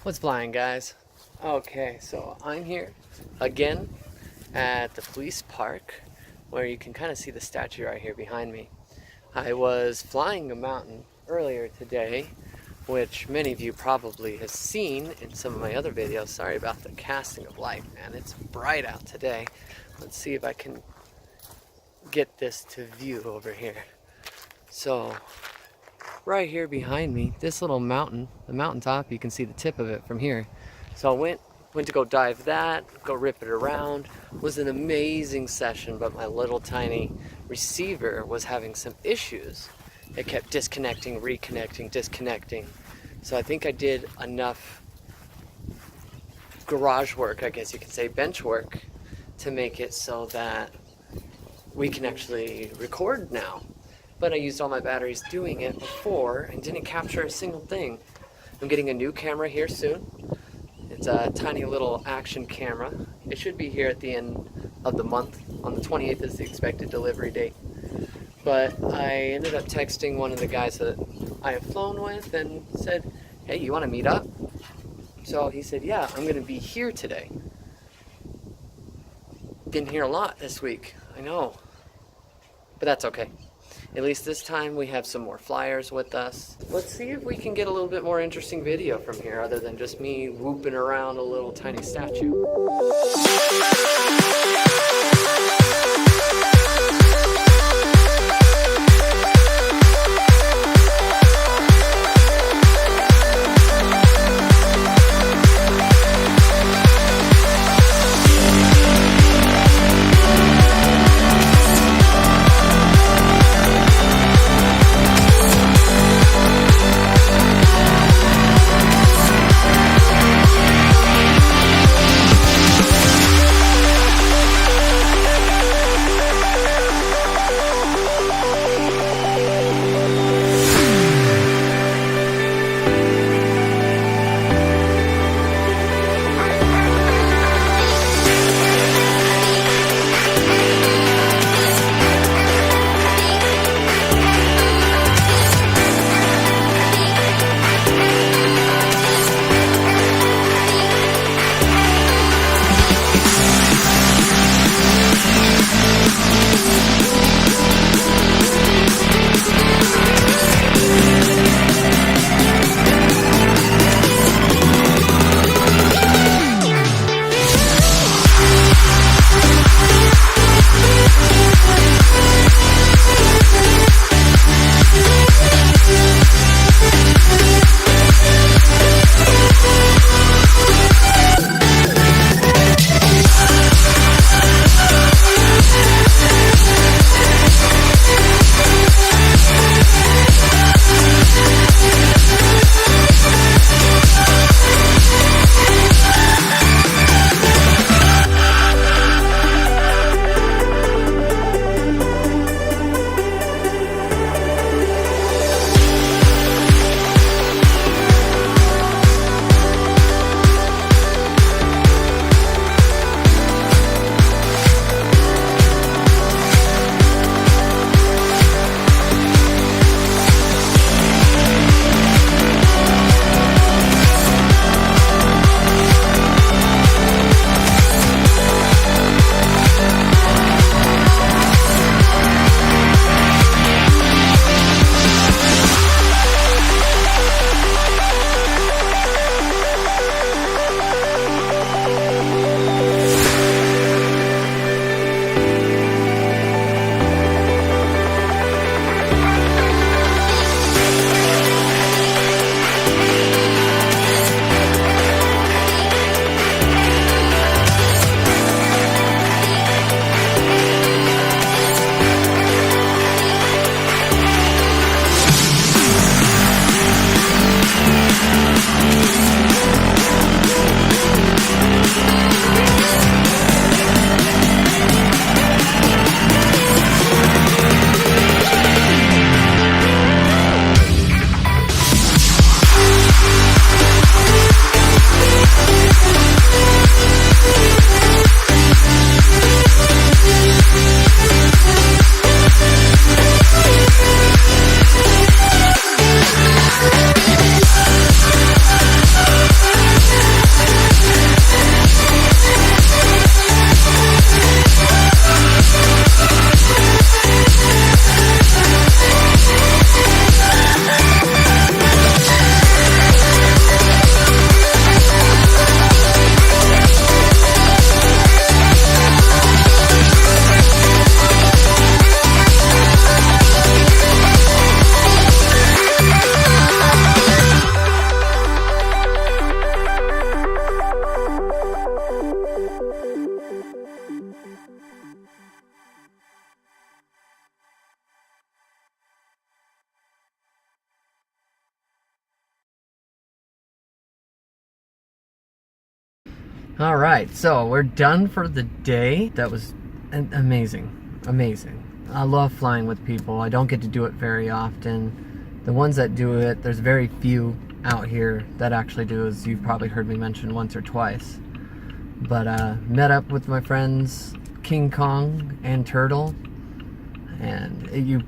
What's flying, guys? Okay, so I'm here again at the police park where you can kind of see the statue right here behind me. I was flying a mountain earlier today, which many of you probably have seen in some of my other videos. Sorry about the casting of light, man. It's bright out today. Let's see if I can get this to view over here. So right here behind me, this little mountain, the mountaintop, you can see the tip of it from here. So I went to go dive that, go rip it around. It was an amazing session, but my little tiny receiver was having some issues. It kept disconnecting, reconnecting, disconnecting. So I think I did enough garage work, I guess you could say, bench work, to make it so that we can actually record now. But I used all my batteries doing it before and didn't capture a single thing. I'm getting a new camera here soon. It's a tiny little action camera. It should be here at the end of the month. On the 28th is the expected delivery date. But I ended up texting one of the guys that I have flown with and said, hey, you want to meet up? So he said, yeah, I'm going to be here today. Didn't hear a lot this week, I know. But that's okay. At least this time we have some more flyers with us. Let's see if we can get a little bit more interesting video from here other than just me whooping around a little tiny statue. All right, so we're done for the day. That was amazing. I love flying with people. I don't get to do it very often. The ones that do it, there's very few out here that actually do, as you've probably heard me mention once or twice. But met up with my friends King Kong and Turtle, and you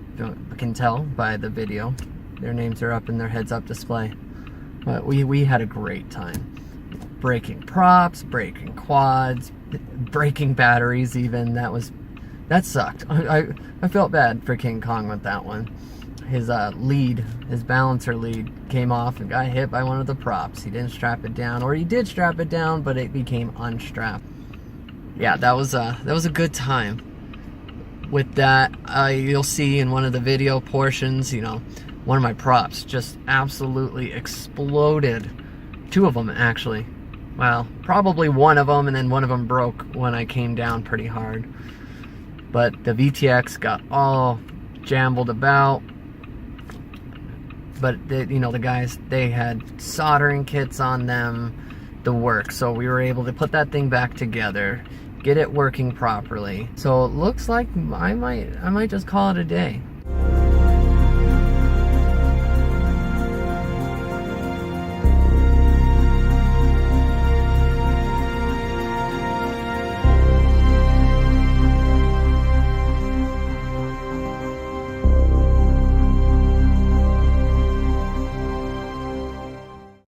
can tell by the video, their names are up in their heads-up display. But we had a great time. Breaking props, breaking quads, breaking batteries even. That sucked. I felt bad for King Kong with that one. His his balancer lead came off and got hit by one of the props. He didn't strap it down, or he did strap it down, but it became unstrapped. Yeah, that was a good time. With that, you'll see in one of the video portions, you know, one of my props just absolutely exploded. Two of them actually. Well, probably one of them, and then one of them broke when I came down pretty hard. But the VTX got all jambled about. But the guys, they had soldering kits on them, the work. So we were able to put that thing back together, get it working properly. So it looks like I might just call it a day.